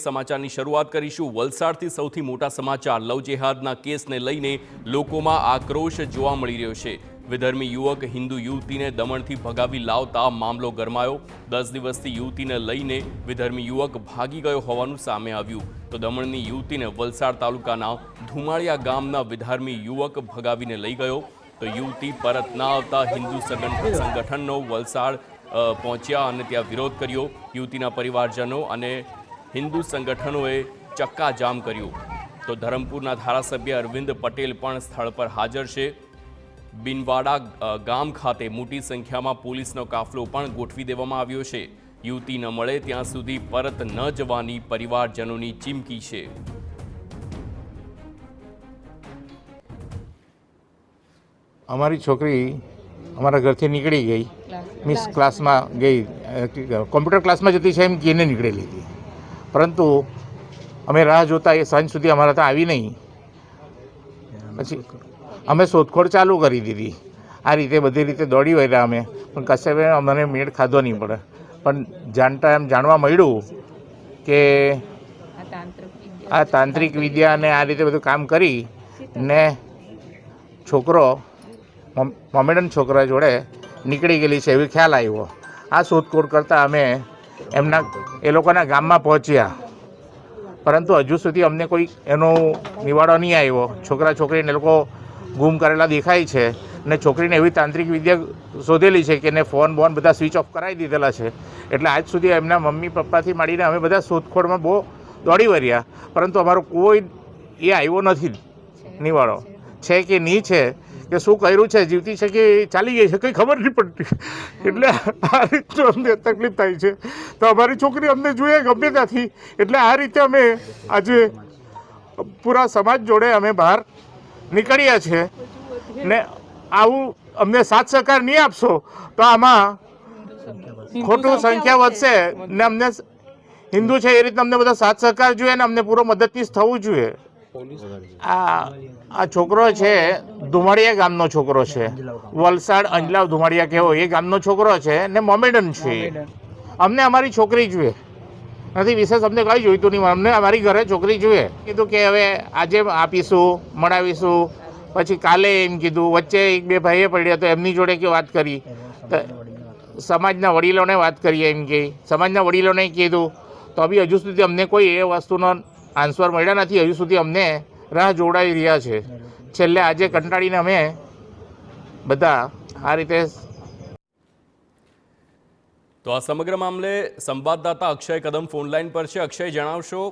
સમાચારની શરૂઆત કરીશું। વલસાડથી સૌથી મોટા સમાચાર લવ જેહાદના કેસને લઈને લોકોમાં આક્રોશ જોવા મળી રહ્યો છે। વિધર્મી યુવક હિન્દુ યુવતીને દમણથી ભગાવી લાવતા મામલો ગરમાયો। 10 દિવસથી યુવતીને લઈને વિધર્મી યુવક ભાગી ગયો હોવાનું સામે આવ્યું તો દમણની યુવતીને વલસાડ તાલુકાના ધુમાળિયા ગામના વિધર્મી યુવક ભગાવીને લઈ ગયો તો યુવતી પરત ના આવતા હિન્દુ સંગઠનનો વલસાડ પહોંચ્યા અને ત્યાં વિરોધ કર્યો। યુવતીના પરિવારજનો અને હિન્દુ સંગઠનોએ ચક્કાજામ કર્યું તો ધરમપુરના ધારાસભ્ય અરવિંદ પટેલ પણ સ્થળ પર હાજર છે। બિનવાડા ગામ ખાતે મોટી સંખ્યામાં પોલીસનો કાફલો પણ ગોઠવી દેવામાં આવ્યો છે। યુવતી ન મળે ત્યાં સુધી પરત ન જવાની પરિવારજનોની ચીમકી છે। અમારી છોકરી અમારા ઘરથી નીકળી ગઈ, મિસ ક્લાસમાં ગઈ, કોમ્પ્યુટર ક્લાસમાં જતી છે એમ કહીને નીકળેલી હતી, પરંતુ અમે રાહ જોતા એ સાંજ સુધી અમારા ત્યાં આવી નહીં। પછી અમે શોધખોળ ચાલુ કરી દીધી। આ રીતે બધી રીતે દોડી વળ્યા અમે, પણ કશે અમને મેળ ખાધો નહીં પડે। પણ જાણવા મળ્યું કે આ તાંત્રિક વિદ્યા અને આ રીતે બધું કામ કરી ને છોકરો મોમેડન છોકરા જોડે નીકળી ગયેલી છે એવી ખ્યાલ આવ્યો। આ શોધખોળ કરતાં અમે એ લોકોના ગામમાં પહોંચ્યા, પરંતુ હજુ સુધી અમને કોઈ એનો નિવાડો નહીં આવ્યો। છોકરા છોકરીને લોકો ગુમ કરેલા દેખાય છે ને છોકરીને એવી તાંત્રિક વિદ્યા શોધેલી છે કે એને ફોન બોન બધા સ્વિચ ઓફ કરાવી દીધેલા છે। એટલે આજ સુધી એમના મમ્મી પપ્પાથી માંડીને અમે બધા શોધખોળમાં બહુ દોડી વર્યા, પરંતુ અમારો કોઈ એ આવ્યો નથી નિવાડો છે કે નહીં છે કે શું કર્યું છે, જીવતી છે કે ચાલી ગઈ છે કંઈ ખબર નહીં પડતી। એટલે આ રીતનું અમને તકલીફ થાય છે તો અમારી છોકરી અમને જોઈએ ગમે ત્યાંથી, એટલે આ રીતે અમે આજે પૂરા સમાજ જોડે અમે બહાર નીકળ્યા છે ને આવું અમને સાથ સહકાર નહીં આપશો તો આમાં ખોટું સંખ્યા વધશે ને અમને હિન્દુ છે એ રીતે અમને બધા સાથ સહકાર જોઈએ ને અમને પૂરો મદદનીશ થવું જોઈએ। આ છોકરો છે ધુમાળિયા ગામનો છોકરો છે, વલસાડ અંજલાવ ધુમાળિયા કહેવો એ ગામનો છોકરો છે ને મોમેડન છે। અમને અમારી છોકરી જોઈએ, નથી વિશેષ અમને કંઈ જોઈતું નહીં, અમને અમારી ઘરે છોકરી જોઈએ। કીધું કે હવે આજે આપીશું, મળાવીશું, પછી કાલે એમ કીધું। વચ્ચે એક બે ભાઈએ પડ્યા તો એમની જોડે કે વાત કરી તો સમાજના વડીલોને વાત કરીએ એમ કે સમાજના વડીલોને કીધું તો બી હજુ સુધી અમને કોઈ એ વસ્તુનો આન્સર મળ્યા નથી। હજુ સુધી અમને રાહ જોડાઈ રહ્યા છે। છેલ્લે આજે કંટાળીને અમે બધા આ રીતે। તો આ સમગ્ર મામલે સંવાદદાતા અક્ષય કદમ ફોનલાઈન પર છે। અક્ષય, જણાવશો,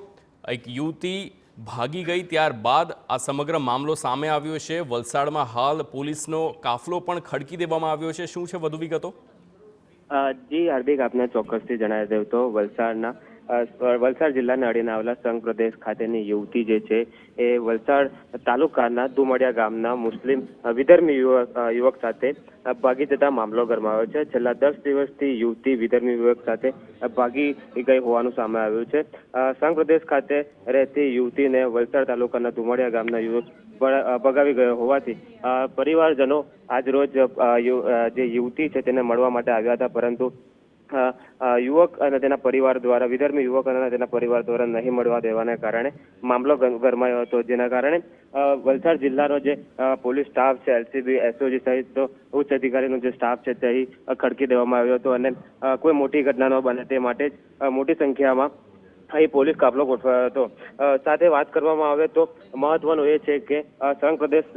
એક યુવતી ભાગી ગઈ ત્યારબાદ આ સમગ્ર મામલો સામે આવ્યો છે। વલસાડમાં હાલ પોલીસનો કાફલો પણ ખડકી દેવામાં આવ્યો છે, શું છે વધુ વિગતો? જી હાર્દિક, આપને ચોક્કસથી જણાવી દઉં તો વલસાડ જિલ્લાને અડીને આવેલા સંઘ પ્રદેશ ખાતેની યુવતી જે છે એ વલસાડ તાલુકાના ધુમાળિયા ગામના મુસ્લિમ વિધર્મી યુવક સાથે ભાગી જતા મામલો ગરમાયો છે। છેલ્લા 10 દિવસથી યુવતી વિધર્મી યુવક સાથે ભાગી ગઈ હોવાનું સામે આવ્યું છે। સંઘ પ્રદેશ ખાતે રહેતી યુવતીને વલસાડ તાલુકાના ધુમાળિયા ગામના યુવક ભગાવી ગયો હોવાથી પરિવારજનો આજરોજ જે યુવતી છે તેને મળવા માટે આવ્યા હતા, પરંતુ યુવક અને તેના પરિવાર દ્વારા વિધર્મી યુવક અને તેના પરિવાર દ્વારા નહીં મળવા દેવાને કારણે મામલો ગરમાયો હતો, જેના કારણે વલસાડ જિલ્લાનો જે પોલીસ સ્ટાફ છે, એલસીબી, એસઓજી સહિત ઉચ્ચ અધિકારીનો જે સ્ટાફ છે તે ખડકી દેવામાં આવ્યો હતો અને કોઈ મોટી ઘટના ન બને તે માટે મોટી સંખ્યામાં અહીં પોલીસ કાફલો ગોઠવાયો હતો। સાથે વાત કરવામાં આવે તો મહત્વનું એ છે કે સંઘ પ્રદેશ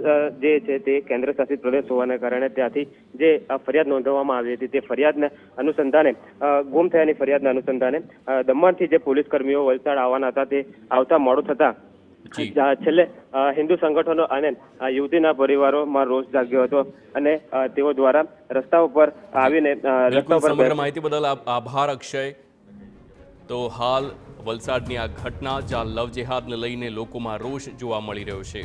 જે છે તે કેન્દ્ર શાસિત પ્રદેશ હોવાને કારણે ત્યાંથી જે ફરિયાદ નોંધવામાં આવી હતી તે ફરિયાદને અનુસંધાને ગુમ થયાની ફરિયાદના અનુસંધાને દમણથી જે પોલીસ કર્મીઓ વલસાડ આવવાના હતા તે આવતા મોડું થતા છેલ્લે હિન્દુ સંગઠનો અને યુવતીના પરિવારોમાં રોષ જાગ્યો હતો અને તેઓ દ્વારા રસ્તા ઉપર આવીને સમગ્ર માહિતી બદલ આભાર અક્ષય। તો હાલ વલસાડની આ ઘટના જ્યાં લવ જેહાદને લઈને લોકોમાં રોષ જોવા મળી રહ્યો છે।